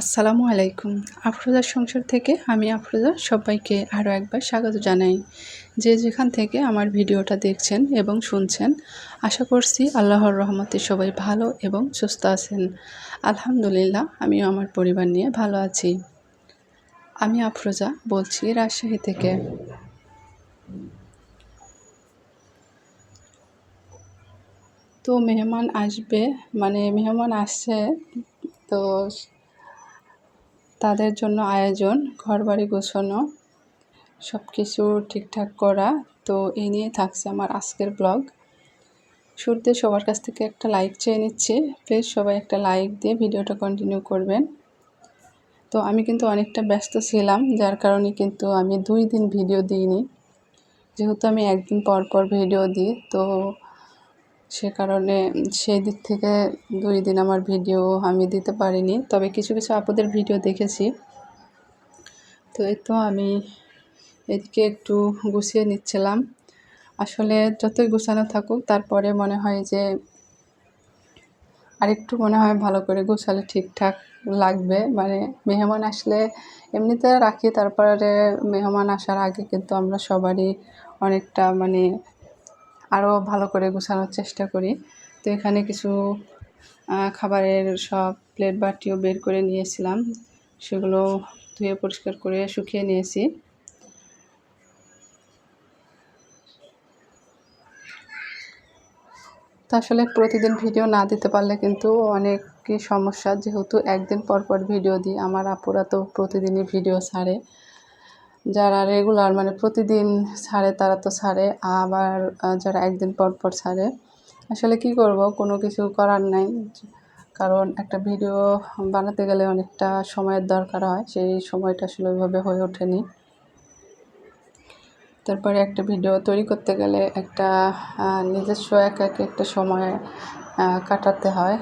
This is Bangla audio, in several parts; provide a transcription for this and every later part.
আসসালামু আলাইকুম। আফরোজার সংসার থেকে আমি আফরোজা সবাইকে আরও একবার স্বাগত জানাই। যে যেখান থেকে আমার ভিডিওটা দেখছেন এবং শুনছেন, আশা করছি আল্লাহর রহমতে সবাই ভালো এবং সুস্থ আছেন। আলহামদুলিল্লাহ, আমিও আমার পরিবার নিয়ে ভালো আছি। আমি আফরোজা বলছি রাজশাহী থেকে। তো মেহমান আসবে, মেহমান আসছে, তো তাদের জন্য আয়োজন, ঘরবাড়ি গোছানো, সব কিছু ঠিকঠাক করা। তো এই নিয়ে থাকছে আমার আজকের ব্লগ। শুরুতে সবার কাছ থেকে একটা লাইক চেয়ে নিচ্ছি, প্লিজ সবাই একটা লাইক দিয়ে ভিডিওটা কন্টিনিউ করবেন। তো আমি কিন্তু অনেকটা ব্যস্ত ছিলাম, যার কারণে কিন্তু আমি 2 দিন ভিডিও দিইনি, যেহেতু আমি একদিন পর পর ভিডিও দিই। তো সে কারণে সেই দিক থেকে 2 দিন আমার ভিডিও আমি দিতে পারিনি, তবে কিছু কিছু আপুদের ভিডিও দেখেছি। তো এই তো আমি এদিকে একটু গুছিয়ে নিচ্ছিলাম। আসলে যতই গুছানো থাকুক, তারপরে মনে হয় যে আরেকটু ভালো করে গোছালে ঠিকঠাক লাগবে। মেহমান আসলে এমনিতে রাখি, তারপরে মেহমান আসার আগে কিন্তু আমরা সবারই অনেকটা আরও ভালো করে গোছানোর চেষ্টা করি। তো এখানে কিছু খাবারের সব প্লেট বাটিও বের করে নিয়েছিলাম, সেগুলো ধুয়ে পরিষ্কার করে শুকিয়ে নিয়েছি। তো আসলে প্রতিদিন ভিডিও না দিতে পারলে কিন্তু অনেকই সমস্যা, যেহেতু একদিন পর পর ভিডিও দিই। আমার আপুরা তো প্রতিদিনই ভিডিও ছাড়ে, যারা রেগুলার প্রতিদিন ছাড়ে তারা তো ছাড়ে, আবার যারা একদিন পর পর ছাড়ে। আসলে কি করব, কোনো কিছু করার নাই, কারণ একটা ভিডিও বানাতে গেলে অনেকটা সময়ের দরকার হয়, সেই সময়টা আসলে ওইভাবে হয়ে ওঠেনি। তারপরে একটা ভিডিও তৈরি করতে গেলে একটা নিজস্ব একাকী একটা সময় কাটাতে হয়,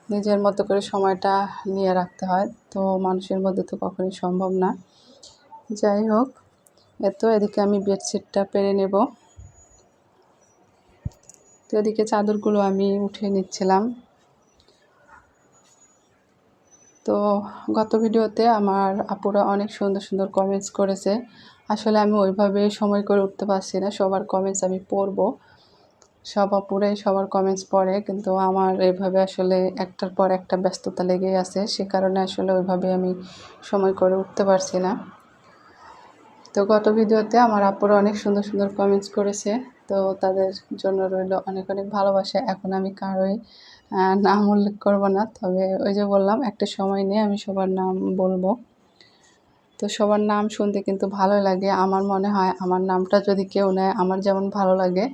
নিজের মতো করে সময়টা নিয়ে রাখতে হয়। তো মানুষের মধ্যে তো কখনোই সম্ভব না। যাই হোক, এদিকে আমি বেডশিটটা পেরে নেব। তো এদিকে চাদরগুলো আমি উঠিয়ে নিচ্ছিলাম। তো গত ভিডিওতে আমার আপুরা অনেক সুন্দর সুন্দর কমেন্টস করেছে। আসলে আমি ওইভাবে সময় করে উঠতে পারছি না, সবার কমেন্টস আমি পড়ব। সব আপুরাই সবার কমেন্টস পড়ে, কিন্তু আমার এভাবে আসলে একটার পর একটা ব্যস্ততা লেগেই আছে, সে কারণে আসলে ওইভাবে আমি সময় করে উঠতে পারছি না। তো গত ভিডিওতে আমার আপুরা অনেক সুন্দর সুন্দর কমেন্টস করেছে, তো তাদের জন্য রইল অনেক অনেক ভালোবাসা। এখন আমি কারোই নাম উল্লেখ করব না, তবে ওই যে বললাম, একটা সময় নিয়ে আমি সবার নাম বলবো। তো সবার নাম শুনতে কিন্তু ভালোই লাগে। আমার মনে হয় আমার নামটা যদি কেউ নেয়, আমার যেমন ভালো লাগে,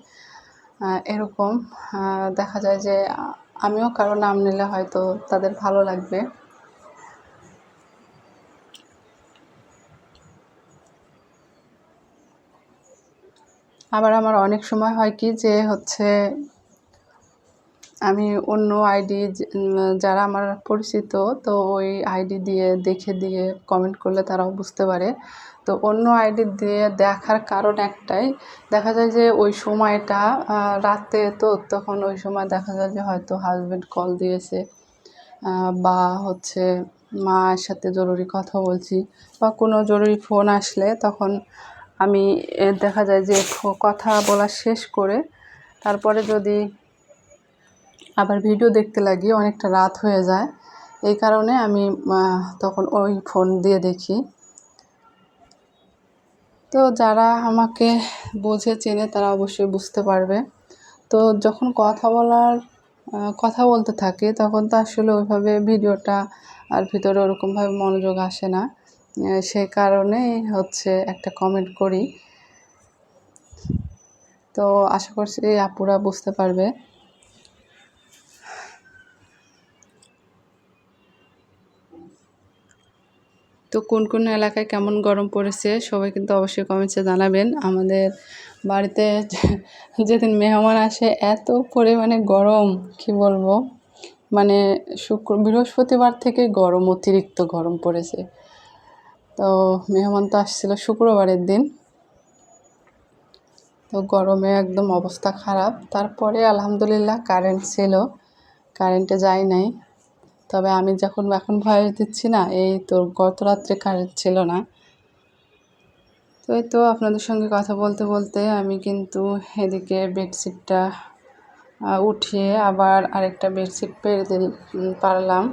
এরকম দেখা যায় যে আমিও কারো নাম নিলে হয়তো তাদের ভালো লাগবে। আবার আমার অনেক সময় হয় কি যে আমি অন্য আইডি, যারা আমার পরিচিত, তো ওই আইডি দিয়ে কমেন্ট করলে তারাও বুঝতে পারে। তো অন্য আইডি দিয়ে দেখার কারণ একটাই, দেখা যায় যে ওই সময়টা রাতে, তো তখন ওই সময় দেখা যায় যে হয়তো হাজব্যান্ড কল দিয়েছে, বা মায়ের সাথে জরুরি কথা বলছি, বা কোনো জরুরি ফোন আসলে তখন আমি দেখা যায় যে কথা বলা শেষ করে তারপরে যদি আবার ভিডিও দেখতে লাগি, অনেকটা রাত হয়ে যায়। এই কারণে আমি তখন ওই ফোন দিয়ে দেখি। তো যারা আমাকে বোঝে, চেনে, তারা অবশ্যই বুঝতে পারবে। তো যখন কথা বলতে থাকি, তখন তো আসলে ওইভাবে ভিডিওটা আর ভিতরে ওরকমভাবে মনোযোগ আসে না, সে কারণেই একটা কমেন্ট করি। তো আশা করছি আপুরা বুঝতে পারবে। তো কোন কোন এলাকায় কেমন গরম পড়েছে সবাই কিন্তু অবশ্যই কমেন্টসে জানাবেন। আমাদের বাড়িতে যেদিন মেহমান আসে এত পরিমাণে গরম, কি বলবো, বৃহস্পতিবার থেকে অতিরিক্ত গরম পড়েছে। তো মেহমান তো আসছিল শুক্রবারের দিন, তো গরমে একদম অবস্থা খারাপ। তারপরে আলহামদুলিল্লাহ কারেন্ট ছিল, কারেন্টে যায় নাই, তবে আমি যখন এখন ভয়েস দিচ্ছি না, এই তো গত রাত্রে কারেন্ট ছিল না। তো এই তো আপনাদের সঙ্গে কথা বলতে বলতে আমি কিন্তু এদিকে বেডশিটটা উঠিয়ে আবার আরেকটা বেডশিট পারলাম।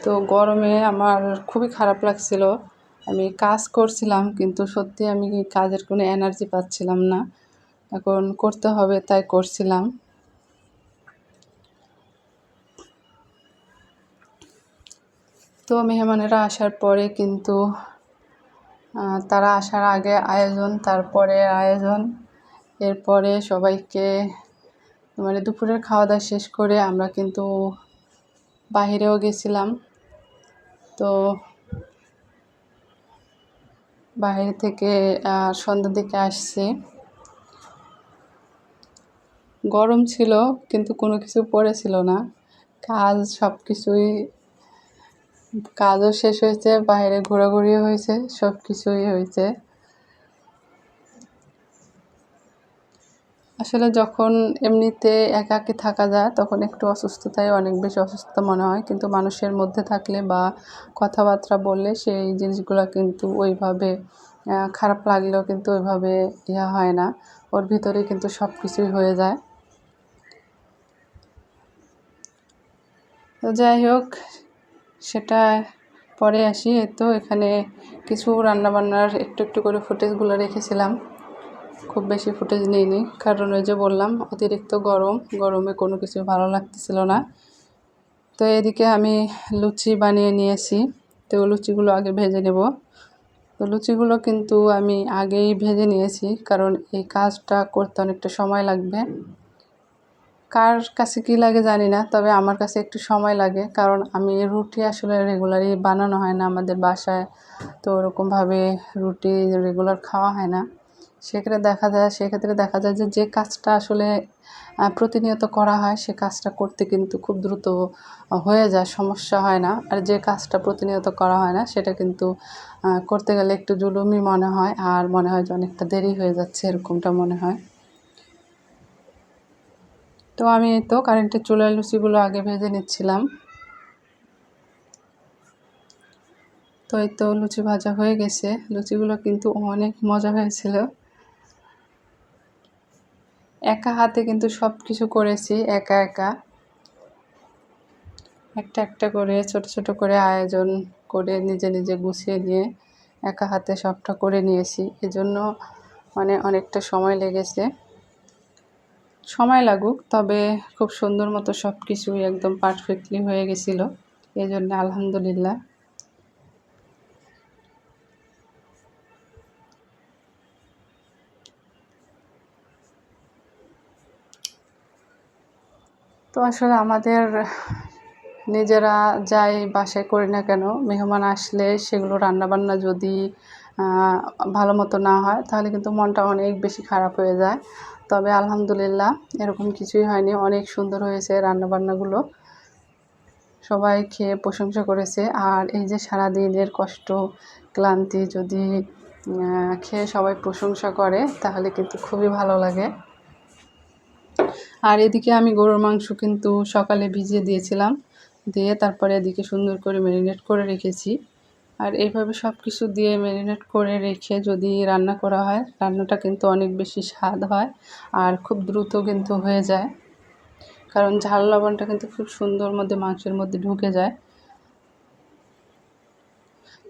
তো গরমে আমার খুবই খারাপ লাগছিল। আমি কাজ করছিলাম, কিন্তু সত্যি আমি কাজের কোনো এনার্জি পাচ্ছিলাম না। এখন করতে হবে তাই করছিলাম। তো মেহমানেরা আসার পরে কিন্তু তারা আসার আগে আয়োজন, তারপরে আয়োজন, এরপরে সবাইকে মানে দুপুরের খাওয়া দাওয়া শেষ করে আমরা কিন্তু বাহিরেও গেছিলাম। তো বাইরে থেকে সন্ধ্যার দিকে আসছি। গরম ছিল কিন্তু কোনো কিছু পড়েছিল না। কাজও শেষ হয়েছে, বাইরে ঘোরাঘুরিও হয়েছে, সব কিছুই হয়েছে। আসলে যখন এমনিতে একাকী থাকা যায় তখন একটু অসুস্থতায় অনেক বেশি অসুস্থ মনে হয়, কিন্তু মানুষের মধ্যে থাকলে বা কথাবার্তা বললে সেই জিনিসগুলো কিন্তু ওইভাবে খারাপ লাগলেও কিন্তু ওইভাবে হয় না, ওর ভিতরে কিন্তু সব কিছুই হয়ে যায়। তো যাই হোক, সেটা পরে আসি। তো এখানে কিছু রান্নাবান্নার একটু একটু করে ফুটেজগুলো রেখেছিলাম, খুব বেশি ফুটেজ নিইনি, কারণ ওই যে বললাম অতিরিক্ত গরমে কোনো কিছু ভালো লাগতেছিল না। তো এদিকে আমি লুচি বানিয়ে নিয়েছি। তো লুচিগুলো আগে ভেজে নেব। তো লুচিগুলো কিন্তু আমি আগেই ভেজে নিয়েছি, কারণ এই কাজটা করতে অনেকটা সময় লাগবে। কার কাছে কী লাগে জানি না, তবে আমার কাছে একটু সময় লাগে, কারণ আমি রুটি আসলে রেগুলারই বানানো হয় না আমাদের বাসায়। তো ওরকমভাবে রুটি রেগুলার খাওয়া হয় না। সেক্ষেত্রে দেখা যায় যে কাজটা আসলে প্রতিনিয়ত করা হয় সে কাজটা করতে কিন্তু খুব দ্রুত হয়ে যায়, সমস্যা হয় না। আর যে কাজটা প্রতিনিয়ত করা হয় না সেটা কিন্তু করতে গেলে একটু জুলুমই মনে হয়, আর মনে হয় যে অনেকটা দেরি হয়ে যাচ্ছে, এরকমটা মনে হয়। তো আমি তো কারেন্টের চুলায় লুচিগুলো আগে ভেজে নিচ্ছিলাম। তো এই তো লুচি ভাজা হয়ে গেছে। লুচিগুলো কিন্তু অনেক মজা হয়েছিল। একা হাতে কিন্তু সব কিছু করেছি, একা একটা একটা করে ছোট ছোট করে আয়োজন করে নিজে নিজে গুছিয়ে নিয়ে একা হাতে সবটা করে নিয়েছি। এজন্য মানে অনেকটা সময় লেগেছে। সময় লাগুক, তবে খুব সুন্দর মতো সব কিছুই একদম পারফেক্টলি হয়ে গেছিলো, এই জন্য আলহামদুলিল্লাহ। তো আসলে আমাদের নিজেরা যাই বাসায় করি না কেন, মেহমান আসলে সেগুলো রান্নাবান্না যদি ভালো মতো না হয় তাহলে কিন্তু মনটা অনেক বেশি খারাপ হয়ে যায়। তবে আলহামদুলিল্লাহ এরকম কিছুই হয়নি, অনেক সুন্দর হয়েছে রান্নাবান্নাগুলো। সবাই খেয়ে প্রশংসা করেছে। আর এই যে সারাদিনের কষ্ট ক্লান্তি যদি খেয়ে সবাই প্রশংসা করে তাহলে কিন্তু খুবই ভালো লাগে। আর এদিকে আমি গরুর মাংস কিন্তু সকালে ভিজিয়ে দিয়েছিলাম, দিয়ে তারপরে এদিকে সুন্দর করে ম্যারিনেট করে রেখেছি। আর এইভাবে সব কিছু দিয়ে ম্যারিনেট করে রেখে যদি রান্না করা হয়, রান্নাটা কিন্তু অনেক বেশি স্বাদ হয় আর খুব দ্রুত কিন্তু হয়ে যায়, কারণ ঝাল লবণটা কিন্তু খুব সুন্দর মধ্যে মাংসের মধ্যে ঢুকে যায়।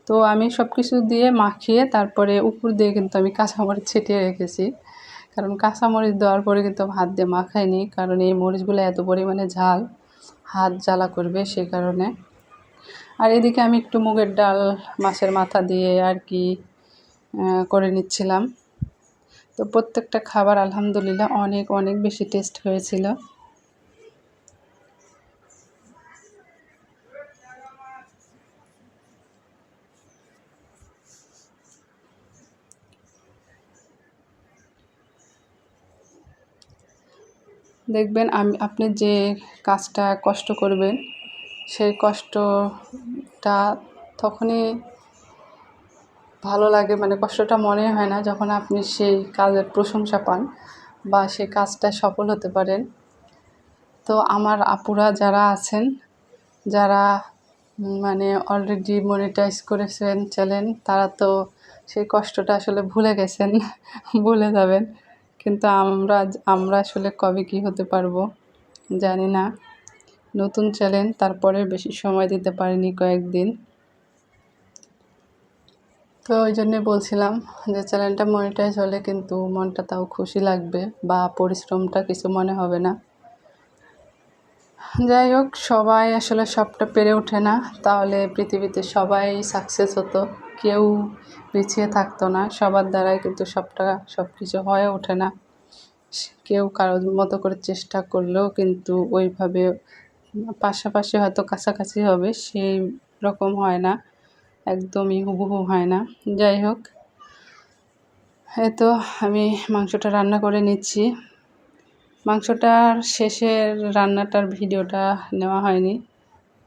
তো আমি সব কিছু দিয়ে মাখিয়ে তারপরে উপর দিয়ে কিন্তু আমি কাঁচামরিচ ছিটিয়ে রেখেছি, কারণ কাঁচামরিচ দেওয়ার পরে কিন্তু হাত দিয়ে মাখাইনি, কারণ এই মরিচগুলো এত পরিমাণে ঝাল, হাত জ্বালা করবে সেই কারণে। আর এদিকে আমি একটু মুগের ডাল মাছের মাথা দিয়ে আর কি করে নিচ্ছিলাম। তো প্রত্যেকটা খাবার আলহামদুলিল্লাহ অনেক অনেক বেশি টেস্ট হয়েছিল। দেখবেন আপনি যে কাজটা কষ্ট করবেন সেই কষ্টটা তখনই ভালো লাগে, মানে কষ্টটা মনে হয় না যখন আপনি সেই কাজের প্রশংসা পান বা সেই কাজটা সফল হতে পারেন। তো আমার আপুরা যারা আছেন যারা মানে অলরেডি মনিটাইজ করেছেন চ্যানেল, তারা তো সেই কষ্টটা আসলে ভুলে গেছেন, ভুলে যাবেন। কিন্তু আমরা আসলে কবে কী হতে পারবো জানি না। নতুন চ্যানেল, তারপরে বেশি সময় দিতে পারিনি, কয়েকদিন। তো ওই জন্যে বলছিলাম যে চ্যানেলটা মনিটাইজ হলে কিন্তু মনটা তাও খুশি লাগবে, বা পরিশ্রমটা কিছু মনে হবে না। যাই হোক, সবাই আসলে সবটা পেরে ওঠে না, তাহলে পৃথিবীতে সবাই সাকসেস হতো, কেউ পিছিয়ে থাকতো না। সবার দ্বারাই কিন্তু সব কিছু হয়ে ওঠে না। কেউ কারোর মতো করে চেষ্টা করলেও কিন্তু ওইভাবে পাশাপাশি হয়তো কাছাকাছি হবে, সেই রকম হয় না, একদমই হুবহু হয় না। যাই হোক, এই তো আমি মাংসটা রান্না করে নিচ্ছি। মাংসটার শেষের রান্নাটার ভিডিওটা নেওয়া হয়নি।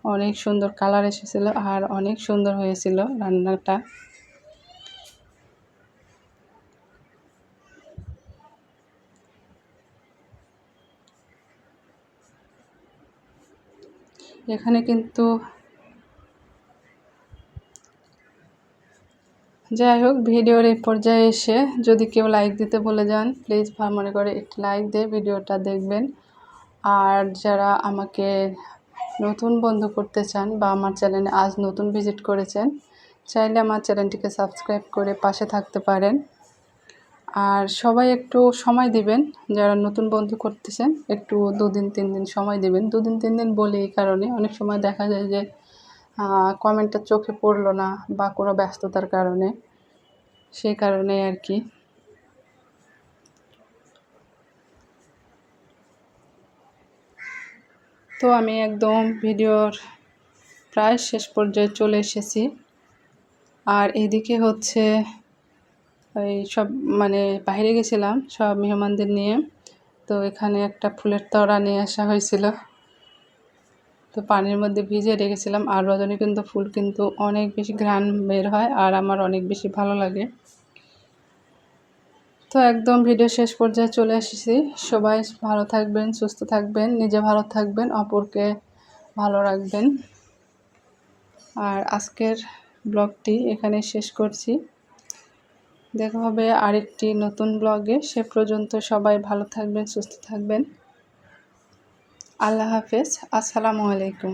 অনেক সুন্দর কালার এসেছিল আর অনেক সুন্দর হয়েছিল রান্নাটা। এখানে কিন্তু যাই হোক, ভিডিওর এই পর্যায়ে এসে যদি কেউ লাইক দিতে ভুলে যান, প্লিজ মনে করে একটি লাইক দিয়ে ভিডিওটা দেখবেন। আর যারা আমাকে নতুন বন্ধু করতে চান বা আমার চ্যানেলে আজ নতুন ভিজিট করেছেন, চাইলে আমার চ্যানেলটিকে সাবস্ক্রাইব করে পাশে থাকতে পারেন। আর সবাই একটু সময় দিবেন, যারা নতুন বন্ধু করতেছেন একটু 2 দিন 3 দিন সময় দিবেন। 2 দিন 3 দিন বলি এই কারণে, অনেক সময় দেখা যায় যে কমেন্টটা চোখে পড়লো না বা কোনো ব্যস্ততার কারণে, সেই কারণে আর কি। তো আমি একদম ভিডিওর প্রায় শেষ পর্যায়ে চলে এসেছি। আর এদিকে হচ্ছে এই সব মানে বাইরে গেছিলাম সব মেহমানদের নিয়ে, তো এখানে একটা ফুলের তোড়া নিয়ে আসা হয়েছিল, তো পানির মধ্যে ভিজিয়ে রেখেছিলাম। আর রজনীগন্ধা ফুল কিন্তু অনেক বেশি ঘ্রাণ বের হয় আর আমার অনেক বেশি ভালো লাগে। তো একদম ভিডিও শেষ পর্যায়ে চলে এসেছি। সবাই ভালো থাকবেন, সুস্থ থাকবেন, নিজে ভালো থাকবেন, অপরকে ভালো রাখবেন। আর আজকের ব্লগটি এখানে শেষ করছি। দেখা হবে আরেকটি নতুন ব্লগে। সে পর্যন্ত সবাই ভালো থাকবেন, সুস্থ থাকবেন। আল্লাহ হাফেজ। আসসালামু আলাইকুম।